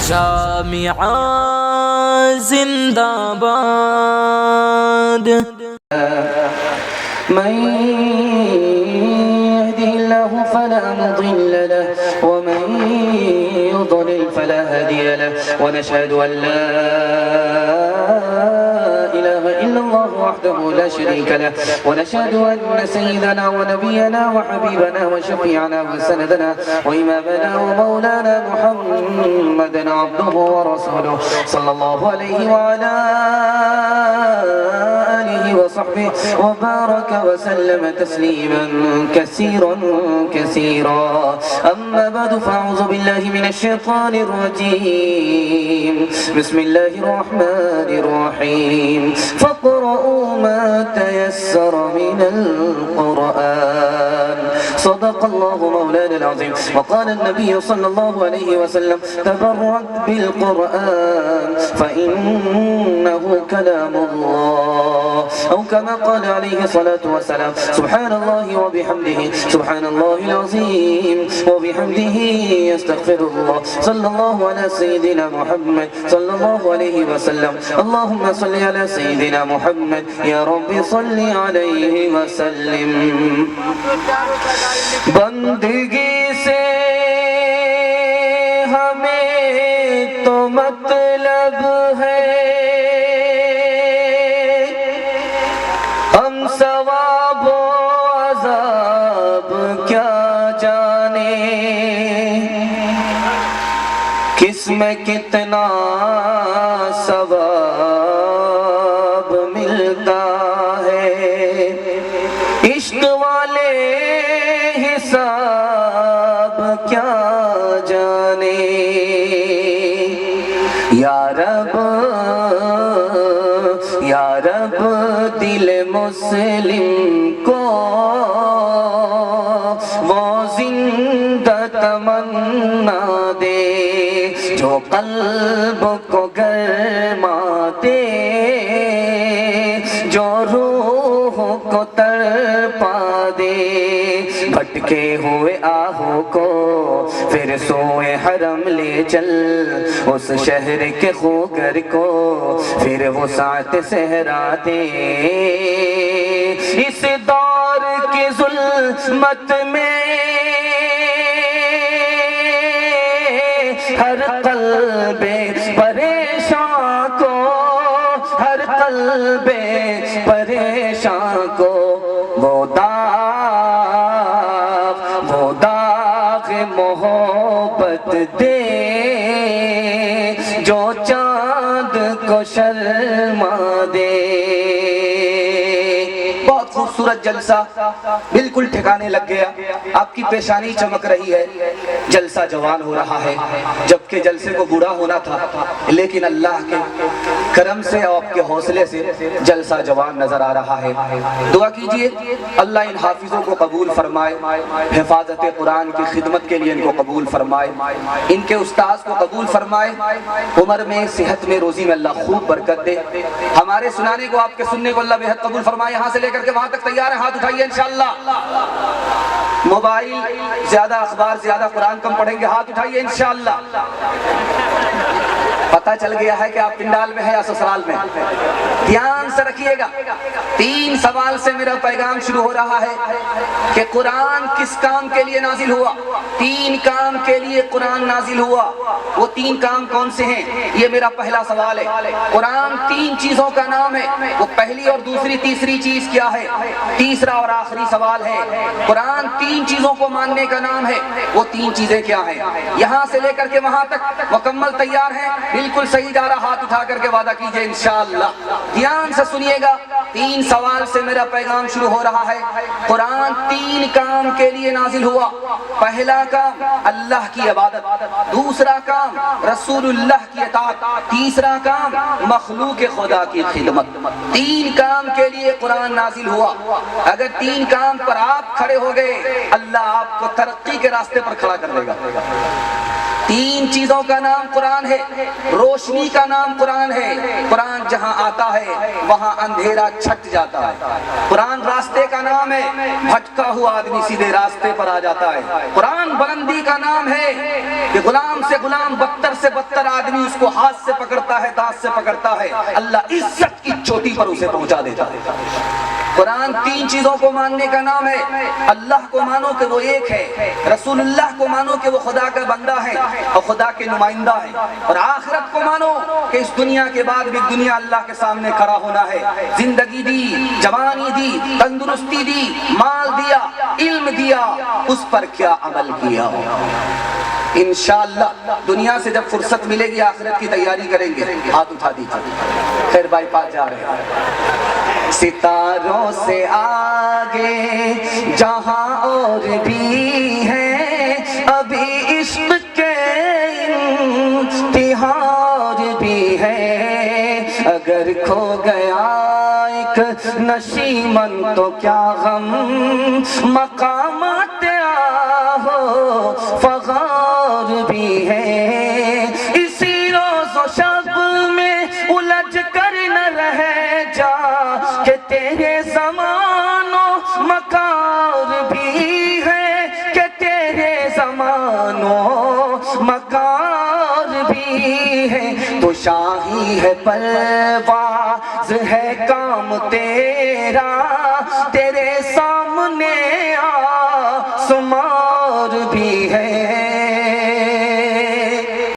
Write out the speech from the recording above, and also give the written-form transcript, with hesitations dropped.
جامعہ زندہ باد. من يهده الله فلا مضل له ومن يضلل فلا هادي له ونشهد أن لا إله إلا الله وحده لا شريك له ونشهد أن سيدنا ونبينا وحبيبنا وشفيعنا وسندنا وإمامنا ومولانا محمدا عبده ورسوله صلى الله عليه وعلى آله وصحبه وبارك وسلم تسليما كثيرا كثيرا. أما بعد فأعوذ بالله من الشيطان الرجيم. بسم الله الرحمن الرحيم. فاقرؤوا ما تيسر من القرآن. صدق الله مولانا العظيم. وقال النبي صلى الله عليه وسلم تبرك بالقرآن فإنه كلام الله أو كما قال عليه الصلاة والسلام. سبحان الله وبحمده سبحان الله العظيم وبحمده يستغفر الله. صلى الله على سيدنا محمد صلى الله عليه وسلم. اللهم صل على سيدنا محمد يا رب صل عليه وسلم. بندگی سے ہمیں تو مطلب ہے ہم ثواب و عذاب کیا جانے کس میں کتنا ثواب ملتا ہے عشق والے حساب کیا جانے یا رب دل مسلم کو وہ زندہ تمنا دے جو قلب کو گرما دے جو روح کو تڑپا دے بھٹکے ہوئے آہو کو پھر سوئے حرم لے چل اس شہر کے خوگر کو پھر وسعت صحرا دے اس دور کی ظلمت میں ہر قلب پریشان کو ہر قلب پریشان کو وہ داغ محبت دے جو چاند کو شرما دے. بہت خوبصورت جلسہ بالکل ٹھکانے لگ گیا. آپ کی پیشانی چمک رہی ہے. جلسہ جوان ہو رہا ہے جبکہ جلسے کو بوڑھا ہونا تھا لیکن اللہ کے کرم سے اور آپ کے حوصلے سے جلسہ جوان نظر آ رہا ہے. دعا کیجئے اللہ ان حافظوں کو قبول فرمائے حفاظت قرآن کی خدمت کے لیے ان کو قبول فرمائے ان کے استاذ کو قبول فرمائے عمر میں صحت میں روزی میں اللہ خوب برکت دے. ہمارے سنانے کو آپ کے سننے کو اللہ بہت قبول فرمائے. یہاں سے لے کر کے وہاں تک تیار ہیں؟ ہاتھ اٹھائیے انشاءاللہ. موبائل زیادہ اخبار زیادہ قرآن کم پڑھیں گے ہاتھ اٹھائیے انشاءاللہ. پتہ چل گیا ہے کہ آپ پنڈال میں ہیں یا سسرال میں. دھیان سے رکھیے گا 3 سوال سے میرا پیغام شروع ہو رہا ہے کہ قرآن کس کام کے لیے نازل ہوا. 3 کام کے لیے قرآن نازل ہوا. وہ 3 کام کون سے ہیں یہ میرا پہلا سوال ہے. قرآن 3 چیزوں کا نام ہے. وہ پہلی اور دوسری تیسری چیز کیا ہے؟ تیسرا اور آخری سوال ہے قرآن 3 چیزوں کو ماننے کا نام ہے. وہ 3 چیزیں کیا ہیں؟ یہاں سے لے کر کے وہاں تک مکمل تیار ہیں؟ بالکل صحیح جا رہا. ہاتھ اٹھا کر کے وعدہ کیجئے انشاءاللہ. دھیان سے سنیے گا 3 سوال سے میرا پیغام شروع ہو رہا ہے. قرآن 3 کام کے لیے نازل ہوا. پہلا کام اللہ کی عبادت. دوسرا کام رسول اللہ کی اطاعت. تیسرا کام مخلوق خدا کی خدمت. 3 کام کے لیے قرآن نازل ہوا. اگر 3 کام پر آپ کھڑے ہو گئے اللہ آپ کو ترقی کے راستے پر کھڑا کر دے گا. 3 چیزوں کا نام قرآن ہے. روشنی کا نام قرآن ہے. قرآن جہاں آتا ہے وہاں اندھیرا چھٹ جاتا ہے. قرآن راستے کا نام ہے, بھٹکا ہوا آدمی سیدھے راستے پر آ جاتا ہے. قرآن بلندی کا نام ہے کہ غلام سے غلام بدتر سے بدتر آدمی اس کو ہاتھ سے پکڑتا ہے, دانت سے پکڑتا ہے, اللہ عزت کی چوٹی پر اسے پہنچا دیتا ہے. قرآن تین چیزوں کو ماننے کا نام ہے. اللہ کو مانو کہ وہ ایک ہے, رسول اللہ کو مانو کہ وہ خدا کا بندہ ہے اور خدا کے نمائندہ ہے, اور آخرت کو مانو کہ اس دنیا کے بعد بھی دنیا اللہ کے سامنے کھڑا ہونا ہے. زندگی دی, جوانی دی, تندرستی دی, مال دیا, علم دیا, اس پر کیا عمل کیا. انشاءاللہ دنیا سے جب فرصت ملے گی آخرت کی تیاری کریں گے. ہاتھ اٹھا دیجیے. خیر بائی پاس جا رہے ہیں. ستاروں سے آگے جہاں اور بھی ہے, ابھی عشق کے امتحان بھی ہے. اگر کھو گیا ایک نشیمن تو کیا غم, مقامات ہو فغار بھی ہے. اسی روز و شب میں الجھ کر نہ رہ جا کہ تیرے زمان و مکار بھی ہے, کہ تیرے زمان و مکار بھی ہے. تو شاہی ہے پرواز ہے کام تیرا, تیرے